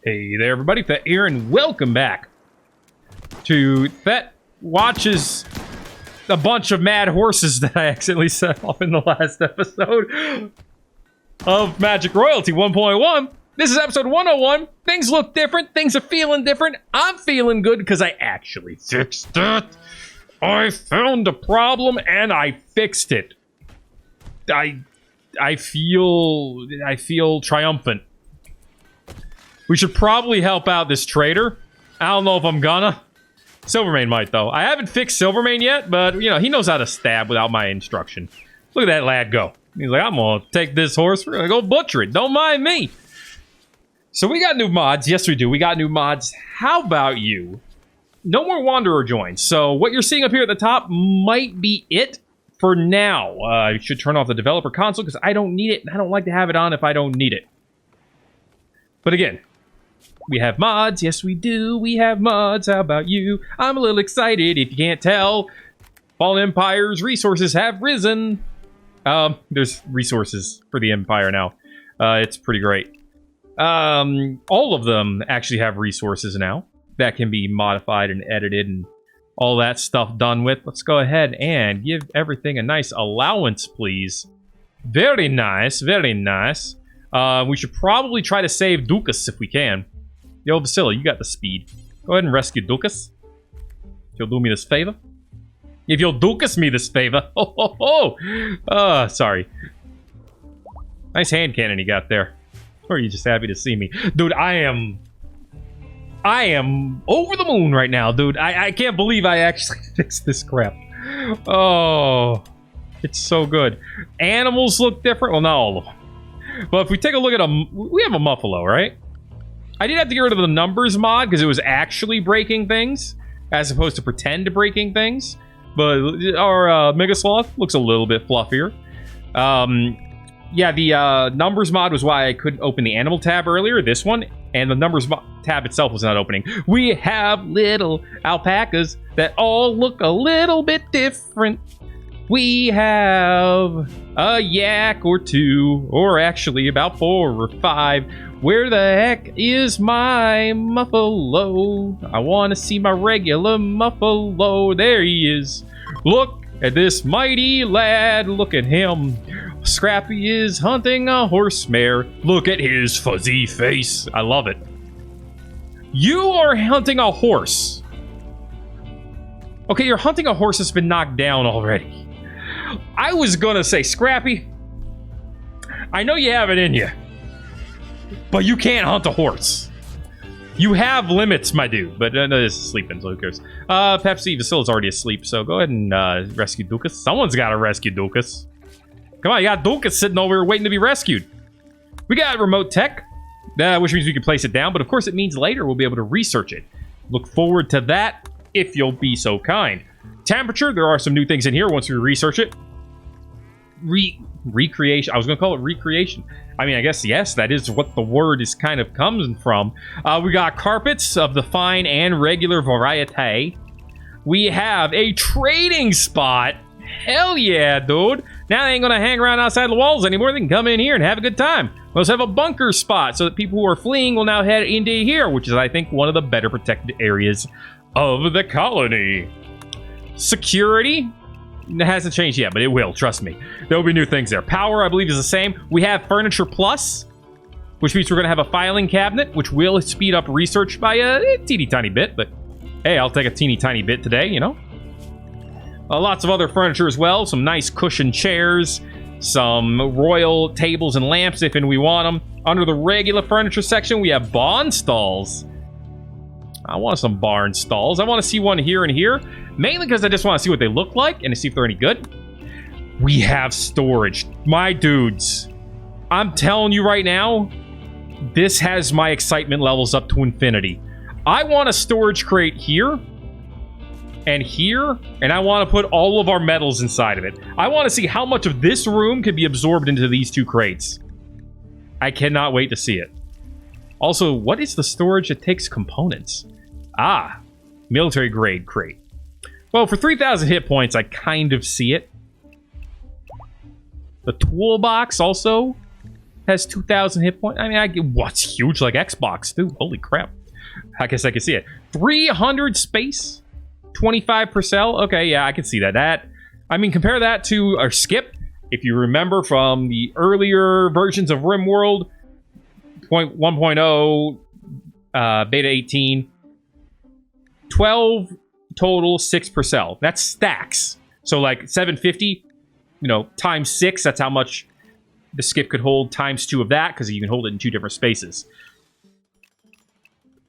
Hey there, everybody. Thet here, and welcome back to Thet Watches a bunch of mad horses that I accidentally set off in the last episode of Magic Royalty 1.1. This is episode 101. Things look different. Things are feeling different. I'm feeling good because I actually fixed it. I found a problem and I fixed it. I feel triumphant. We should probably help out this trader. I don't know if I'm gonna. Silvermane might, though. I haven't fixed Silvermane yet, but, you know, he knows how to stab without my instruction. Look at that lad go. He's like, I'm gonna take this horse. We're gonna go butcher it. Don't mind me. So we got new mods. Yes, we do. We got new mods. How about you? No more Wanderer joins. So what you're seeing up here at the top might be it for now. I should turn off the developer console because I don't need it. And I don't like to have it on if I don't need it. But again, we have mods. Yes, we do. We have mods. How about you? I'm a little excited. If you can't tell, Fallen Empire's resources have risen. There's resources for the Empire now. It's pretty great. All of them actually have resources now that can be modified and edited and all that stuff done with. Let's go ahead and give everything a nice allowance, please. Very nice. Very nice. We should probably try to save Dukas if we can. Yo, Vasily, you got the speed. Go ahead and rescue Dukas. If you'll do me this favor. If you'll Dukas me this favor. Ho, ho, ho. Sorry. Nice hand cannon you got there. Or are you just happy to see me? Dude, I am over the moon right now, dude. I can't believe I actually fixed this crap. Oh, it's so good. Animals look different. Well, not all of them. But if we take a look at we have a Muffalo, right? I did have to get rid of the numbers mod because it was actually breaking things as opposed to pretend breaking things. But our Mega Sloth looks a little bit fluffier. Yeah, the numbers mod was why I couldn't open the animal tab earlier, this one. And the numbers tab itself was not opening. We have little alpacas that all look a little bit different. We have a yak or two, or actually about 4 or 5. Where the heck is my Muffalo? I want to see my regular Muffalo. There he is. Look at this mighty lad. Look at him. Scrappy is hunting a horse mare. Look at his fuzzy face. I love it. You are hunting a horse. Okay, you're hunting a horse that's been knocked down already. I was gonna say, Scrappy, I know you have it in you, but you can't hunt a horse. You have limits, my dude. But no, this is sleeping, so who cares? Pepsi, Vasily's already asleep, so go ahead and rescue Dukas. Someone's got to rescue Dukas. Come on, you got Dukas sitting over here waiting to be rescued. We got remote tech, which means we can place it down, but of course it means later we'll be able to research it. Look forward to that, if you'll be so kind. Temperature, there are some new things in here once we research it. Recreation. I was going to call it recreation. I mean, I guess, yes, that is what the word is kind of coming from. We got carpets of the fine and regular variety. We have a trading spot. Hell yeah, dude. Now they ain't going to hang around outside the walls anymore. They can come in here and have a good time. We also have a bunker spot so that people who are fleeing will now head into here, which is, I think, one of the better protected areas of the colony. Security. It hasn't changed yet, but it will. Trust me. There will be new things there. Power, I believe, is the same. We have Furniture Plus, which means we're going to have a filing cabinet, which will speed up research by a teeny tiny bit. But, hey, I'll take a teeny tiny bit today, you know? Lots of other furniture as well. Some nice cushioned chairs. Some royal tables and lamps if and we want them. Under the regular furniture section, we have barn stalls. I want some barn stalls. I want to see one here and here. Mainly because I just want to see what they look like and to see if they're any good. We have storage. My dudes. I'm telling you right now, this has my excitement levels up to infinity. I want a storage crate here. And here. And I want to put all of our metals inside of it. I want to see how much of this room can be absorbed into these 2 crates. I cannot wait to see it. Also, what is the storage that takes components? Ah, military grade crate. Well, for 3,000 hit points, I kind of see it. The toolbox also has 2,000 hit points. I mean, what's huge like Xbox, dude? Holy crap. I guess I can see it. 300 space, 25 per cell. Okay, yeah, I can see that. I mean, compare that to our skip. If you remember from the earlier versions of Rimworld, 1.0, beta 18, 12 total, 6 per cell. That's stacks. So like 750, times 6, that's how much the skip could hold, times 2 of that, because you can hold it in 2 different spaces.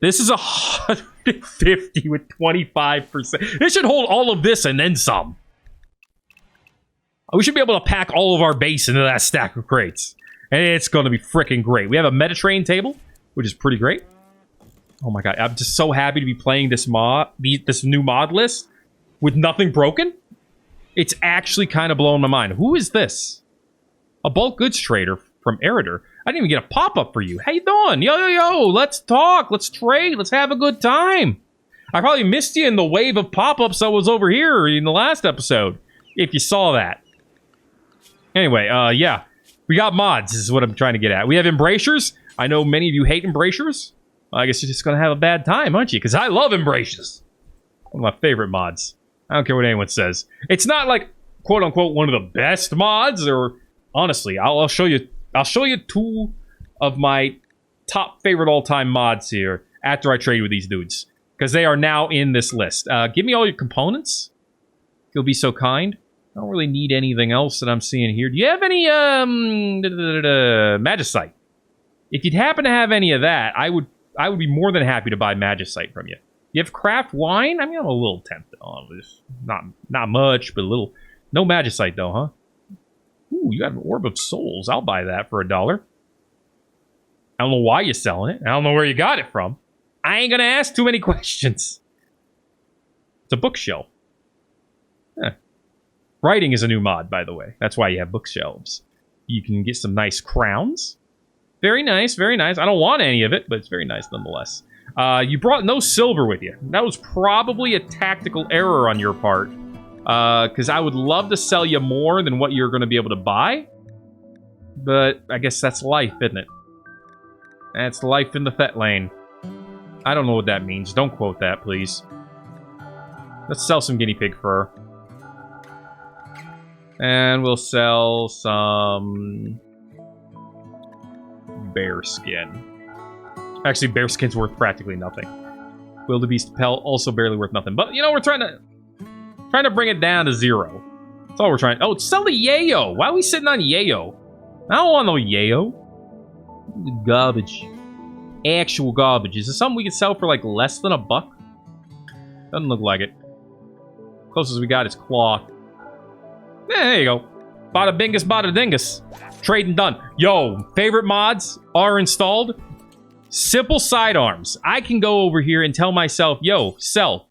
This is 150 with 25%. It should hold all of this and then some. We should be able to pack all of our base into that stack of crates. And it's going to be freaking great. We have a Metatrain table, which is pretty great. Oh my god, I'm just so happy to be playing this new mod list with nothing broken. It's actually kind of blowing my mind. Who is this? A bulk goods trader from Eritor. I didn't even get a pop-up for you. How you doing? Yo, let's talk. Let's trade. Let's have a good time. I probably missed you in the wave of pop-ups that was over here in the last episode, if you saw that. Anyway, yeah. We got mods, is what I'm trying to get at. We have Embracers. I know many of you hate Embracers. I guess you're just going to have a bad time, aren't you? Because I love Embracers. One of my favorite mods. I don't care what anyone says. It's not like, quote-unquote, one of the best mods, or... Honestly, I'll show you 2 of my top favorite all-time mods here after I trade with these dudes. Because they are now in this list. Give me all your components. If you'll be so kind. I don't really need anything else that I'm seeing here. Do you have any, Magicite? If you'd happen to have any of that, I would be more than happy to buy Magicite from you. You have craft wine? I mean, I'm a little tempted on this. Not much, but a little. No Magicite, though, huh? Ooh, you have an Orb of Souls. I'll buy that for $1. I don't know why you're selling it. I don't know where you got it from. I ain't gonna ask too many questions. It's a bookshelf. Huh. Writing is a new mod, by the way. That's why you have bookshelves. You can get some nice crowns. Very nice, very nice. I don't want any of it, but it's very nice nonetheless. You brought no silver with you. That was probably a tactical error on your part. Because I would love to sell you more than what you're going to be able to buy. But I guess that's life, isn't it? That's life in the Thet lane. I don't know what that means. Don't quote that, please. Let's sell some guinea pig fur. And we'll sell some... bear skin. Actually, bear skin's worth practically nothing. Wildebeest pelt, also barely worth nothing. But, we're trying to bring it down to 0. That's all we're trying. Oh, sell the yayo. Why are we sitting on yayo? I don't want no yayo. Garbage. Actual garbage. Is this something we can sell for like less than $1? Doesn't look like it. Closest we got is cloth. Yeah, there you go. Bada bingus, bada dingus. Trading done. Yo, favorite mods are installed. Simple sidearms. I can go over here and tell myself, yo, sell.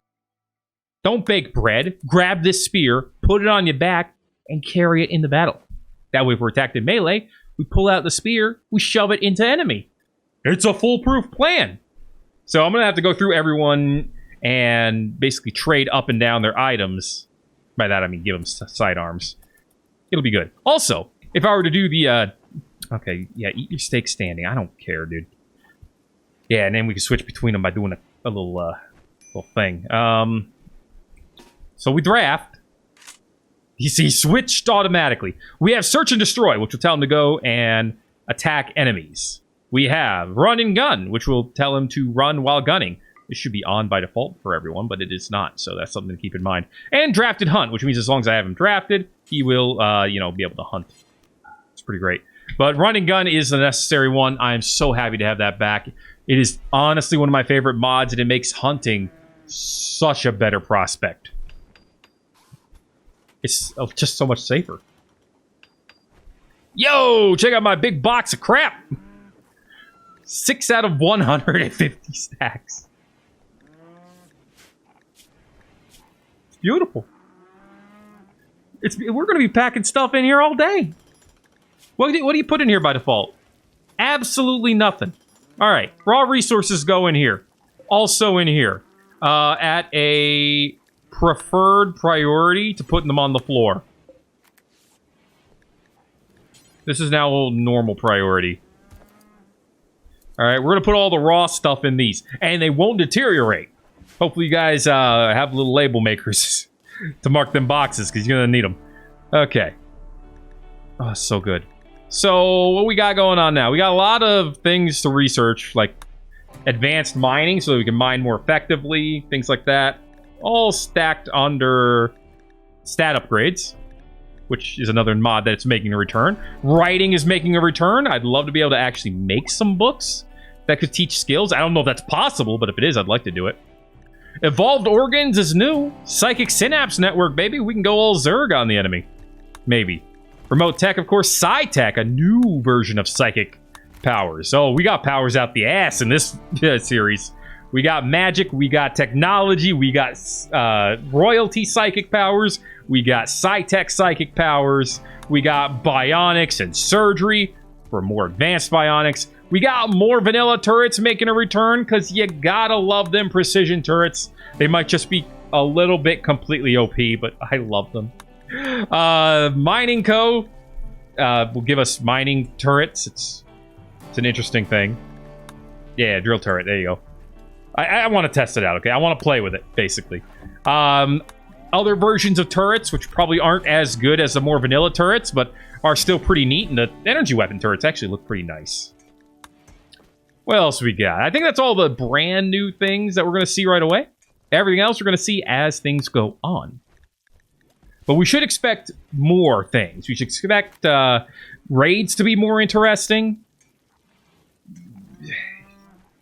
Don't bake bread. Grab this spear, put it on your back, and carry it in the battle. That way, if we're attacked in melee, we pull out the spear, we shove it into enemy. It's a foolproof plan. So I'm going to have to go through everyone and basically trade up and down their items. By that, I mean give them sidearms. It'll be good. Also, if I were to do the... okay, yeah, eat your steak standing. I don't care, dude. Yeah, and then we can switch between them by doing a little thing. So we draft. He switched automatically. We have Search and Destroy, which will tell him to go and attack enemies. We have Run and Gun, which will tell him to run while gunning. This should be on by default for everyone, but it is not, so that's something to keep in mind. And Drafted Hunt, which means as long as I have him drafted, he will, be able to hunt. It's pretty great. But Run and Gun is the necessary one. I am so happy to have that back. It is honestly one of my favorite mods, and it makes hunting such a better prospect. It's just so much safer. Yo, check out my big box of crap. 6 out of 150 stacks. It's beautiful. We're going to be packing stuff in here all day. What do you put in here by default? Absolutely nothing. All right, raw resources go in here. Also in here. At a preferred priority to putting them on the floor. This is now normal priority. All right, we're going to put all the raw stuff in these. And they won't deteriorate. Hopefully you guys have little label makers to mark them boxes, because you're going to need them. Okay. Oh, so good. So, what we got going on now? We got a lot of things to research, like advanced mining, so that we can mine more effectively, things like that. All stacked under stat upgrades, which is another mod that it's making a return. Writing is making a return. I'd love to be able to actually make some books that could teach skills. I don't know if that's possible, but if it is, I'd like to do it. Evolved organs is new. Psychic synapse network, baby. We can go all Zerg on the enemy. Maybe. Remote tech, of course. Psi tech, a new version of psychic powers. So we got powers out the ass in this series. We got magic, we got technology, we got royalty psychic powers, we got Psi-Tech psychic powers, we got bionics and surgery for more advanced bionics. We got more vanilla turrets making a return, because you gotta love them precision turrets. They might just be a little bit completely OP, but I love them. Mining Co. Will give us mining turrets. It's an interesting thing. Yeah, drill turret, there you go. I want to test it out, okay? I want to play with it, basically. Other versions of turrets, which probably aren't as good as the more vanilla turrets, but are still pretty neat, and the energy weapon turrets actually look pretty nice. What else we got? I think that's all the brand new things that we're going to see right away. Everything else we're going to see as things go on. But we should expect more things. We should expect raids to be more interesting.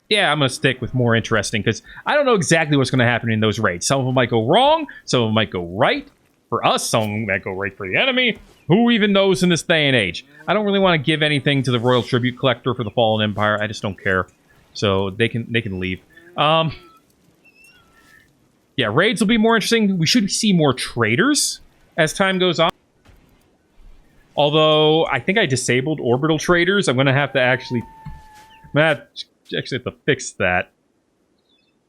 Yeah, I'm going to stick with more interesting, because I don't know exactly what's going to happen in those raids. Some of them might go wrong. Some of them might go right for us. Some of them might go right for the enemy. Who even knows in this day and age? I don't really want to give anything to the Royal Tribute Collector for the Fallen Empire. I just don't care. So they can leave. Yeah, raids will be more interesting. We should see more traders as time goes on. Although, I think I disabled orbital traders. I'm going to have to actually... have to fix that.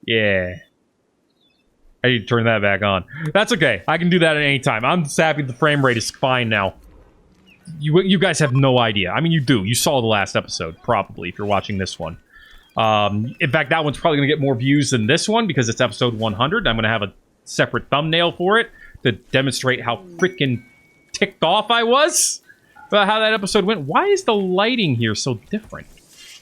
Yeah. I need to turn that back on. That's okay. I can do that at any time. I'm just happy the frame rate is fine now. You guys have no idea. I mean, you do. You saw the last episode, probably, if you're watching this one. In fact, that one's probably going to get more views than this one, because it's episode 100. I'm going to have a separate thumbnail for it to demonstrate how freaking ticked off I was about how that episode went. Why is the lighting here so different?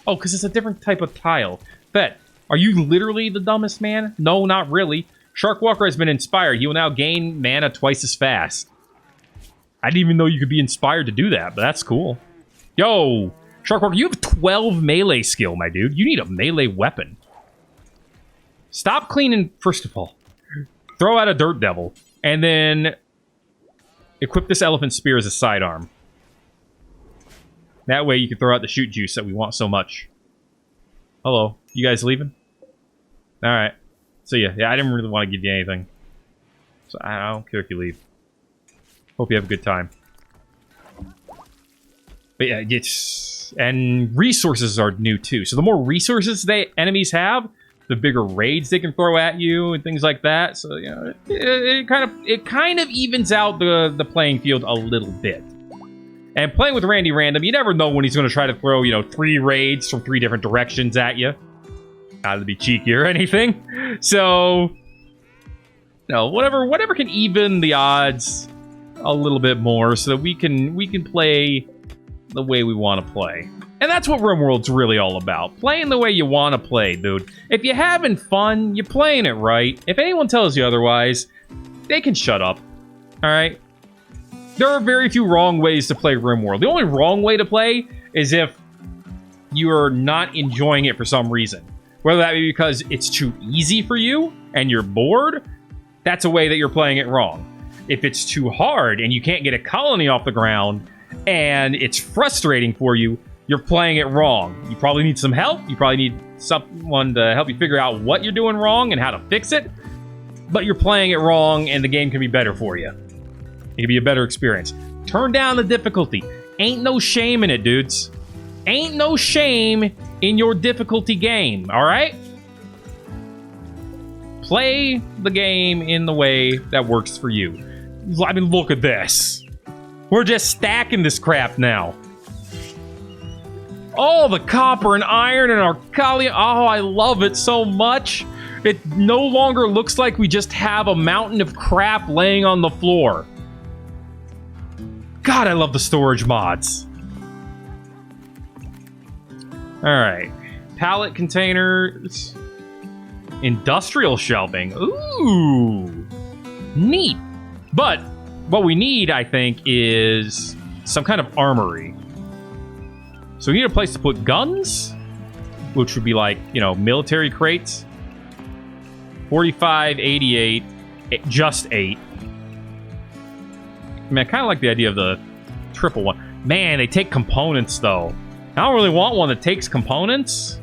Oh, because it's a different type of tile. Thet, are you literally the dumbest man? No, not really. Sharkwalker has been inspired. He will now gain mana twice as fast. I didn't even know you could be inspired to do that, but that's cool. Yo, Sharkwalker, you have 12 melee skill, my dude. You need a melee weapon. Stop cleaning, first of all. Throw out a Dirt Devil, and then equip this Elephant Spear as a sidearm. That way you can throw out the shoot juice that we want so much. Hello. You guys leaving? Alright. See ya. Yeah, I didn't really want to give you anything. So I don't care if you leave. Hope you have a good time. But yeah, it's... And resources are new too. So the more resources enemies have, the bigger raids they can throw at you and things like that. So, you know, it kind of evens out the playing field a little bit. And playing with Randy Random, you never know when he's going to try to throw, you know, 3 raids from 3 different directions at you. Not to be cheeky or anything. So, no, whatever can even the odds a little bit more, so that we can play the way we want to play. And that's what Rimworld's really all about. Playing the way you want to play, dude. If you're having fun, you're playing it right. If anyone tells you otherwise, they can shut up. Alright? There are very few wrong ways to play Rimworld. The only wrong way to play is if you're not enjoying it for some reason. Whether that be because it's too easy for you and you're bored, that's a way that you're playing it wrong. If it's too hard and you can't get a colony off the ground and it's frustrating for you, you're playing it wrong. You probably need some help. You probably need someone to help you figure out what you're doing wrong and how to fix it. But you're playing it wrong and the game can be better for you. It can be a better experience. Turn down the difficulty. Ain't no shame in it, dudes. Ain't no shame in your difficulty game, alright? Play the game in the way that works for you. I mean, look at this. We're just stacking this crap now. Oh, the copper and iron and alkali. Oh, I love it so much. It no longer looks like we just have a mountain of crap laying on the floor. God, I love the storage mods. Alright. Pallet containers. Industrial shelving. Ooh. Neat. But what we need, I think, is some kind of armory. So we need a place to put guns, which would be like, you know, military crates. 45, 88, just 8. I mean, I kind of like the idea of the triple one. Man, they take components, though. I don't really want one that takes components.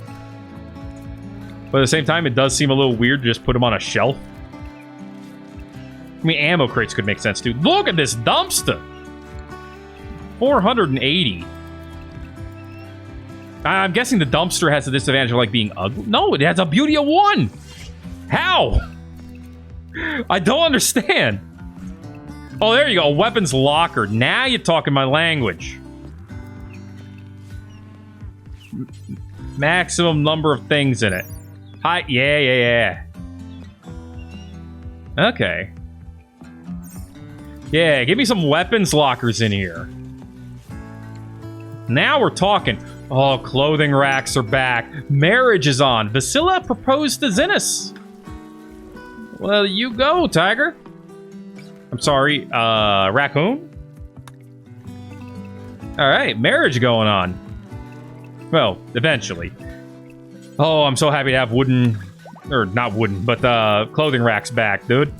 But at the same time, it does seem a little weird to just put them on a shelf. I mean, ammo crates could make sense, too. Look at this dumpster! 480. I'm guessing the dumpster has the disadvantage of, like, being ugly. No, it has a beauty of 1! How? I don't understand. Oh, there you go. A weapons locker. Now you're talking my language. Maximum number of things in it. Hi. Yeah. Okay. Yeah, give me some weapons lockers in here. Now we're talking. Oh, clothing racks are back. Marriage is on. Vasila proposed to Zinnis. Well, you go, Tiger. I'm sorry, raccoon? Alright, marriage going on. Well, eventually. Oh, I'm so happy to have wooden... Or, not wooden, but clothing racks back, dude.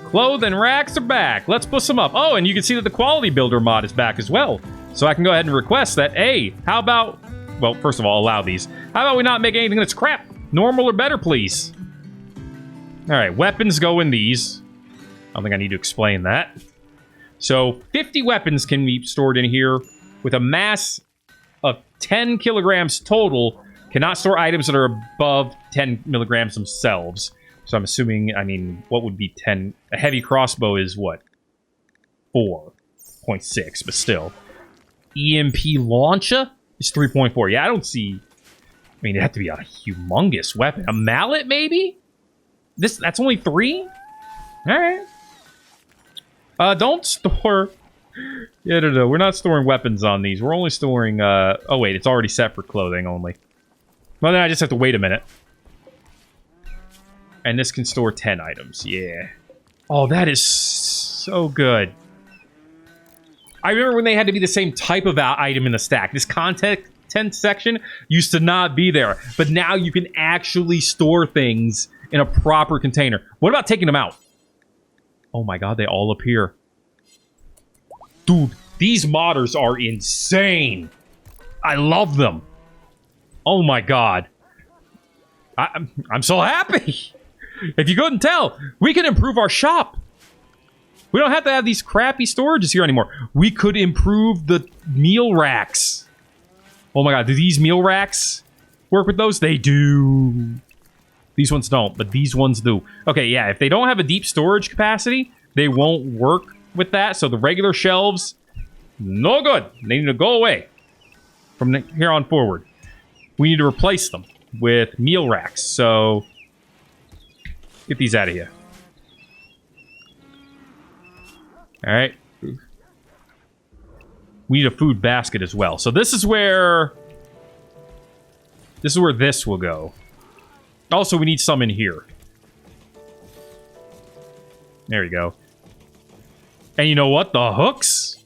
Clothing racks are back. Let's put some up. Oh, and you can see that the quality builder mod is back as well. So I can go ahead and request that, hey, how about... Well, first of all, allow these. How about we not make anything that's crap? Normal or better, please. Alright, weapons go in these. I don't think I need to explain that. So, 50 weapons can be stored in here with a mass of 10 kilograms total. Cannot store items that are above 10 milligrams themselves. So I'm assuming, I mean, what would be 10? A heavy crossbow is what? 4.6, but still. EMP launcher is 3.4. Yeah, I don't see... I mean, it'd have to be a humongous weapon. A mallet, maybe? That's only 3? Alright. Don't store... Yeah, no. We're not storing weapons on these. We're only storing, oh, wait. It's already set for clothing only. Well, then I just have to wait a minute. And this can store 10 items. Yeah. Oh, that is so good. I remember when they had to be the same type of item in the stack. This content section used to not be there. But now you can actually store things in a proper container. What about taking them out? Oh my god, they all appear. Dude, these modders are insane. I love them. Oh my god. I'm so happy. If you couldn't tell, we can improve our shop. We don't have to have these crappy storages here anymore. We could improve the meal racks. Oh my god, do these meal racks work with those? They do. These ones don't, but these ones do. Okay, yeah, if they don't have a deep storage capacity, they won't work with that. So the regular shelves, no good. They need to go away from here on forward. We need to replace them with meal racks. So get these out of here. All right. We need a food basket as well. So this is where this will go. Also, we need some in here. There we go. And you know what? The hooks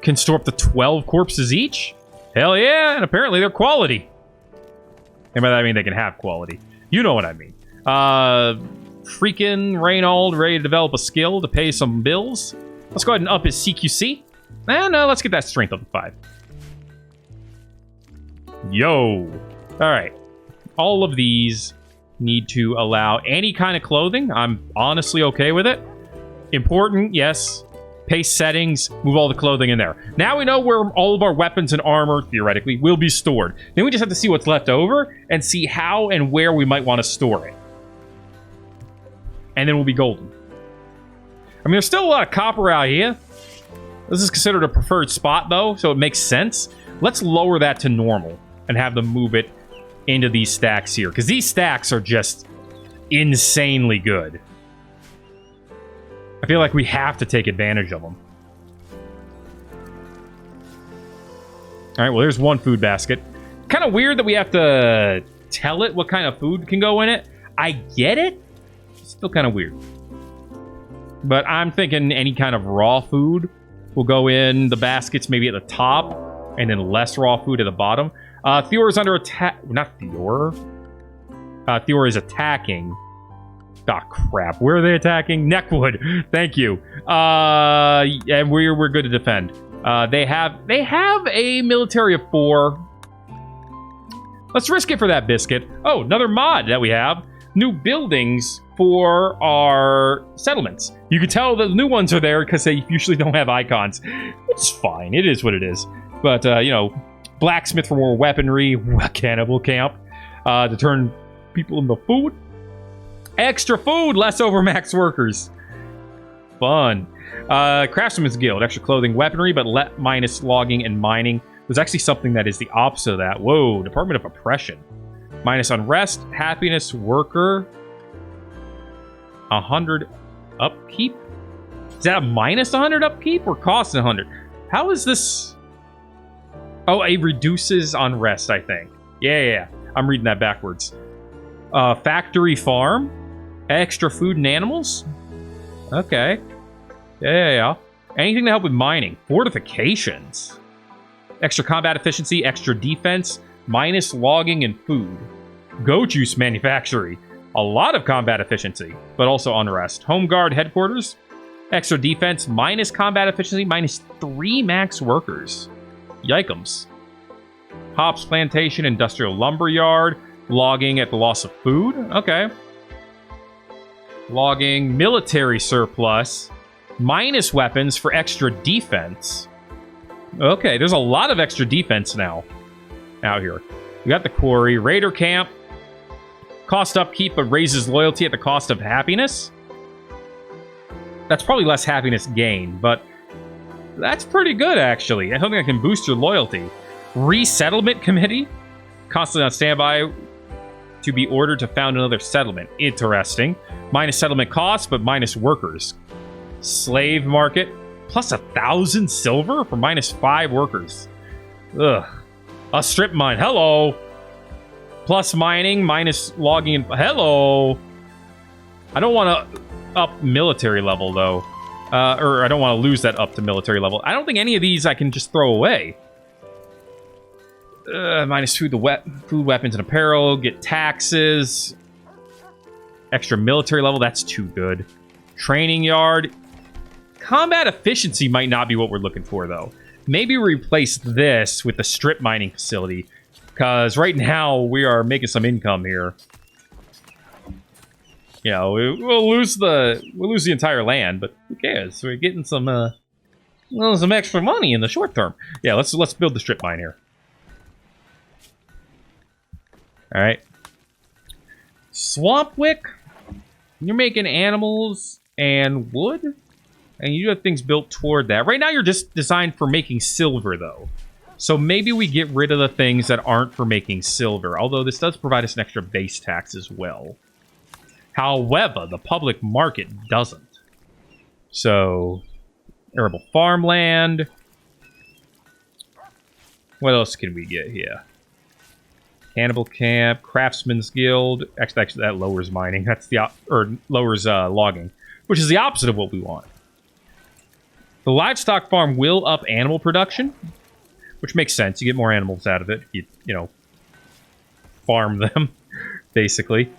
can store up to 12 corpses each. Hell yeah, and apparently they're quality. And by that I mean they can have quality. You know what I mean. Freaking Reynold ready to develop a skill to pay some bills. Let's go ahead and up his CQC. No, let's get that strength up to 5. Yo. Alright. All of these need to allow any kind of clothing. I'm honestly okay with it. Important, yes. Paste settings, move all the clothing in there. Now we know where all of our weapons and armor, theoretically, will be stored. Then we just have to see what's left over and see how and where we might want to store it. And then we'll be golden. I mean, there's still a lot of copper out here. This is considered a preferred spot, though, so it makes sense. Let's lower that to normal and have them move it into these stacks here. Because these stacks are just insanely good. I feel like we have to take advantage of them. Alright, well, there's one food basket. Kind of weird that we have to tell it what kind of food can go in it. I get it. Still kind of weird. But I'm thinking any kind of raw food will go in the baskets maybe at the top, and then less raw food at the bottom. Theor is under attack. Not Theor. Theor is attacking. Ah, crap. Where are they attacking? Neckwood. Thank you. And we're good to defend. They have a military of 4. Let's risk it for that biscuit. Oh, another mod that we have. New buildings for our settlements. You can tell the new ones are there because they usually don't have icons. It's fine. It is what it is. But, you know, blacksmith for more weaponry. Cannibal camp. To turn people into food. Extra food, less overmax workers. Fun. Craftsman's Guild, extra clothing, weaponry, but minus logging and mining. There's actually something that is the opposite of that. Whoa, Department of Oppression. Minus unrest, happiness, worker. 100 upkeep? Is that a minus 100 upkeep or cost 100? How is this? Oh, it reduces unrest, I think. Yeah. I'm reading that backwards. Factory farm. Extra food and animals? Okay. Yeah. Anything to help with mining. Fortifications. Extra combat efficiency, extra defense, minus logging and food. Goat juice manufactory. A lot of combat efficiency, but also unrest. Home guard headquarters. Extra defense, minus combat efficiency, minus 3 max workers. Yikums. Hops plantation, industrial lumber yard. Logging at the loss of food. Okay. Logging, military surplus, minus weapons for extra defense. Okay, there's a lot of extra defense now out here. We got the quarry, raider camp, cost upkeep but raises loyalty at the cost of happiness. That's probably less happiness gain, but that's pretty good actually. I don't think I can boost your loyalty. Resettlement committee, constantly on standby to be ordered to found another settlement. Interesting. Minus settlement costs, but minus workers. Slave market. Plus 1,000 silver for minus 5 workers. Ugh. A strip mine. Hello. Plus mining, minus logging. Hello. I don't want to up military level, though. Or I don't want to lose that up to military level. I don't think any of these I can just throw away. Minus food, food, weapons, and apparel. Get taxes. Extra military level. That's too good. Training yard. Combat efficiency might not be what we're looking for, though. Maybe replace this with the strip mining facility. Because right now, we are making some income here. You know, we'll lose the entire land, but who cares? We're getting some extra money in the short term. Yeah, let's build the strip mine here. All right. Swampwick, you're making animals and wood, and you have things built toward that. Right now, you're just designed for making silver, though. So maybe we get rid of the things that aren't for making silver, although this does provide us an extra base tax as well. However, the public market doesn't. So, arable farmland. What else can we get here? Cannibal camp, craftsman's guild. Actually, that lowers mining. That's lowers logging, which is the opposite of what we want. The livestock farm will up animal production, which makes sense. You get more animals out of it. You know, farm them, basically.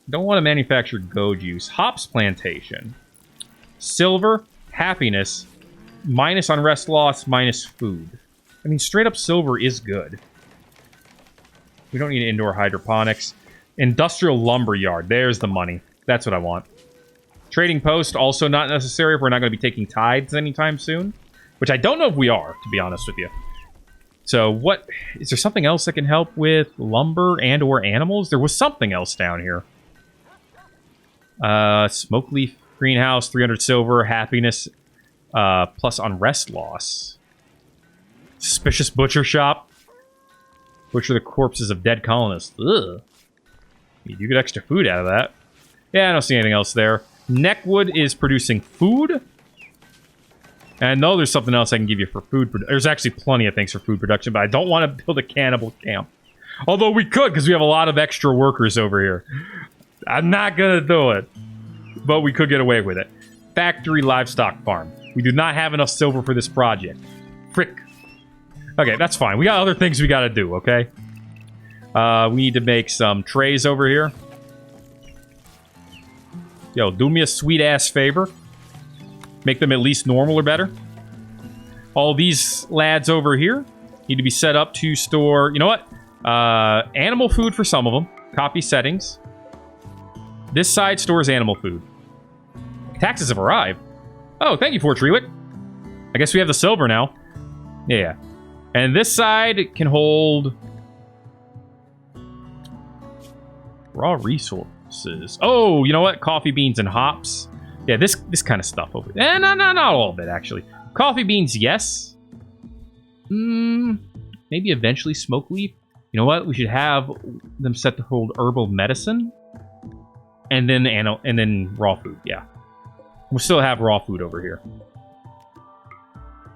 Don't want to manufacture goat juice. Hops plantation. Silver, happiness, minus unrest loss, minus food. I mean, straight up silver is good. We don't need indoor hydroponics. Industrial lumber yard. There's the money. That's what I want. Trading post, also not necessary if we're not going to be taking tithes anytime soon. Which I don't know if we are, to be honest with you. So what... Is there something else that can help with lumber and or animals? There was something else down here. Smoke leaf greenhouse, 300 silver, happiness, plus unrest loss. Suspicious butcher shop. Butcher the corpses of dead colonists. Ugh. You get extra food out of that. Yeah, I don't see anything else there. Neckwood is producing food. And I know there's something else I can give you for food. There's actually plenty of things for food production, but I don't want to build a cannibal camp. Although we could, because we have a lot of extra workers over here. I'm not going to do it. But we could get away with it. Factory livestock farm. We do not have enough silver for this project. Frick. Okay, that's fine. We got other things we got to do, okay? We need to make some trays over here. Yo, do me a sweet-ass favor. Make them at least normal or better. All these lads over here need to be set up to store... You know what? Animal food for some of them. Copy settings. This side stores animal food. Taxes have arrived. Oh, thank you, Fort Treewick. I guess we have the silver now. Yeah. And this side can hold... raw resources. Oh, you know what? Coffee beans and hops. Yeah, this kind of stuff over there. Not all of it, actually. Coffee beans, yes. Maybe eventually smoke leaf. You know what? We should have them set to hold herbal medicine. And then raw food, yeah. We'll still have raw food over here.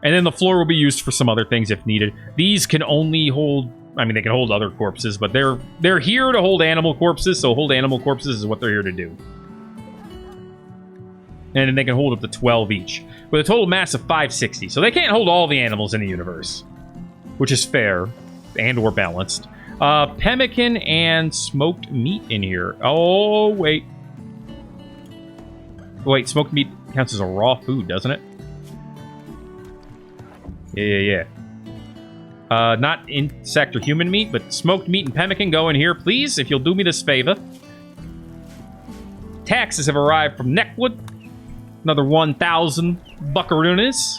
And then the floor will be used for some other things if needed. These can only hold... I mean, they can hold other corpses, but they're here to hold animal corpses, so hold animal corpses is what they're here to do. And then they can hold up to 12 each, with a total mass of 560. So they can't hold all the animals in the universe, which is fair and or balanced. Pemmican and smoked meat in here. Oh, wait. Wait, smoked meat counts as a raw food, doesn't it? Yeah. Not insect or human meat, but smoked meat and pemmican go in here, please, if you'll do me this favor. Taxes have arrived from Neckwood. Another 1,000 buckaroonies.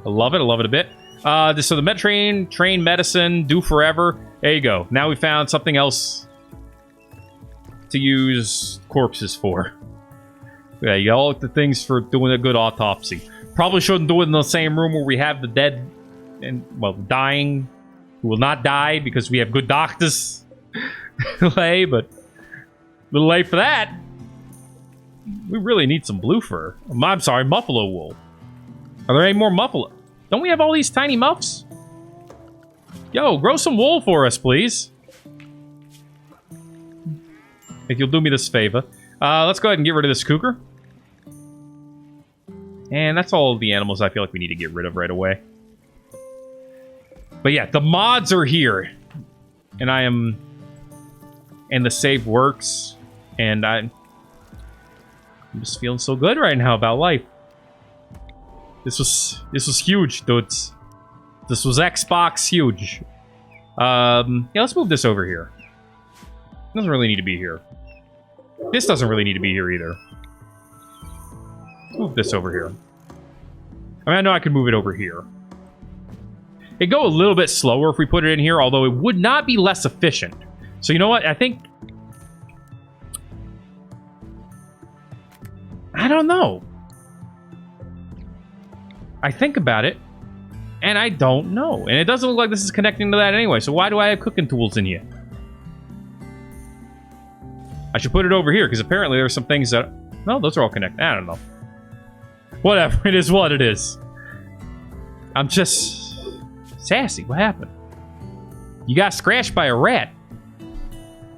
I love it a bit. So the med train medicine, do forever. There you go. Now we found something else to use corpses for. Yeah, you got all the things for doing a good autopsy. Probably shouldn't do it in the same room where we have the dead and, well, dying, who will not die because we have good doctors. Lay, but a little late for that. We really need some blue fur. I'm sorry, muffalo wool. Are there any more muffalo? Don't we have all these tiny muffs? Yo, grow some wool for us, please. If you'll do me this favor. Let's go ahead and get rid of this cougar. And that's all of the animals I feel like we need to get rid of right away. But yeah, the mods are here. And I am... And the save works. And I'm just feeling so good right now about life. This was huge, dudes. This was Xbox huge. Yeah, let's move this over here. Doesn't really need to be here. This doesn't really need to be here either. Let's move this over here. I mean, I know I could move it over here. It'd go a little bit slower if we put it in here, although it would not be less efficient. So you know what? I think... I don't know. I think about it, and I don't know. And it doesn't look like this is connecting to that anyway, so why do I have cooking tools in here? I should put it over here, because apparently there are some things that... No, those are all connected. I don't know. Whatever, it is what it is. I'm just... Sassy, what happened? You got scratched by a rat.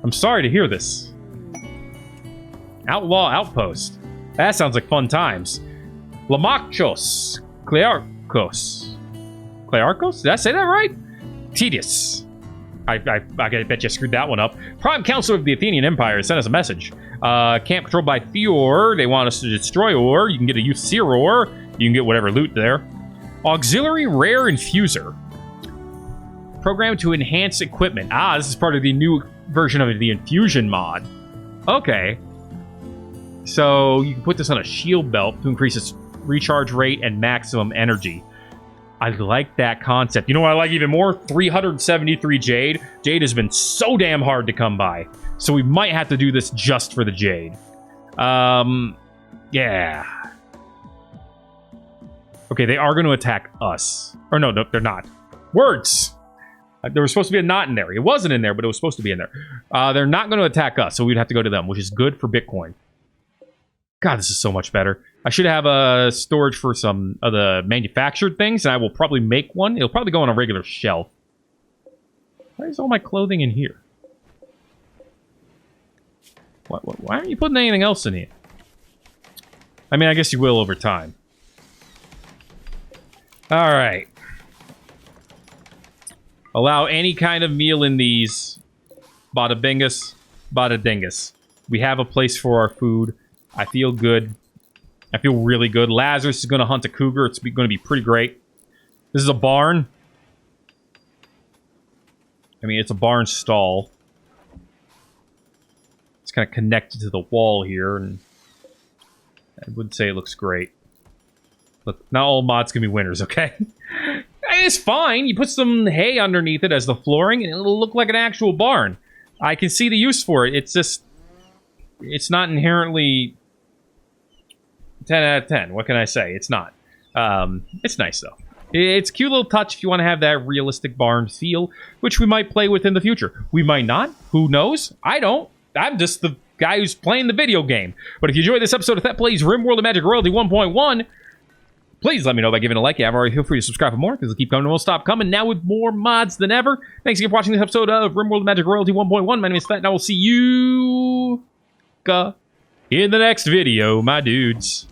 I'm sorry to hear this. Outlaw Outpost. That sounds like fun times. Lamachos. Clearchos. Clearchos? Did I say that right? Tedious. I bet you screwed that one up. Prime Councilor of the Athenian Empire sent us a message. Camp controlled by Fior. They want us to destroy ore. You can get a Youth ore. You can get whatever loot there. Auxiliary Rare Infuser. Programmed to enhance equipment. Ah, this is part of the new version of the Infusion mod. Okay. So you can put this on a shield belt to increase its recharge rate and maximum energy. I like that concept. You know what I like even more? 373 Jade. Jade has been so damn hard to come by. So we might have to do this just for the Jade. Yeah. Okay, they are going to attack us. Or no, they're not. Words! There was supposed to be a knot in there. It wasn't in there, but it was supposed to be in there. They're not going to attack us, so we'd have to go to them, which is good for Bitcoin. God, this is so much better. I should have a storage for some of the manufactured things, and I will probably make one. It'll probably go on a regular shelf. Why is all my clothing in here? Why aren't you putting anything else in here? I mean, I guess you will over time. Alright. Allow any kind of meal in these. Bada bingus, bada dingus. We have a place for our food. I feel good. I feel really good. Lazarus is going to hunt a cougar. It's going to be pretty great. This is a barn. I mean, it's a barn stall. It's kind of connected to the wall here, and I would say it looks great. Look, not all mods can be winners, okay? It's fine. You put some hay underneath it as the flooring, and it'll look like an actual barn. I can see the use for it. It's just... It's not inherently 10 out of 10. What can I say? It's not. It's nice, though. It's a cute little touch if you want to have that realistic barn feel, which we might play with in the future. We might not. Who knows? I don't. I'm just the guy who's playing the video game. But if you enjoyed this episode of Thet Plays Rimworld of Magic Royalty 1.1, please let me know by giving a like. Yeah, already feel free to subscribe for more, because they'll keep coming and won't stop coming, now with more mods than ever. Thanks again for watching this episode of Rimworld of Magic Royalty 1.1. My name is Thet, and I will see you in the next video, my dudes.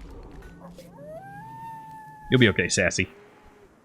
You'll be okay, Sassy.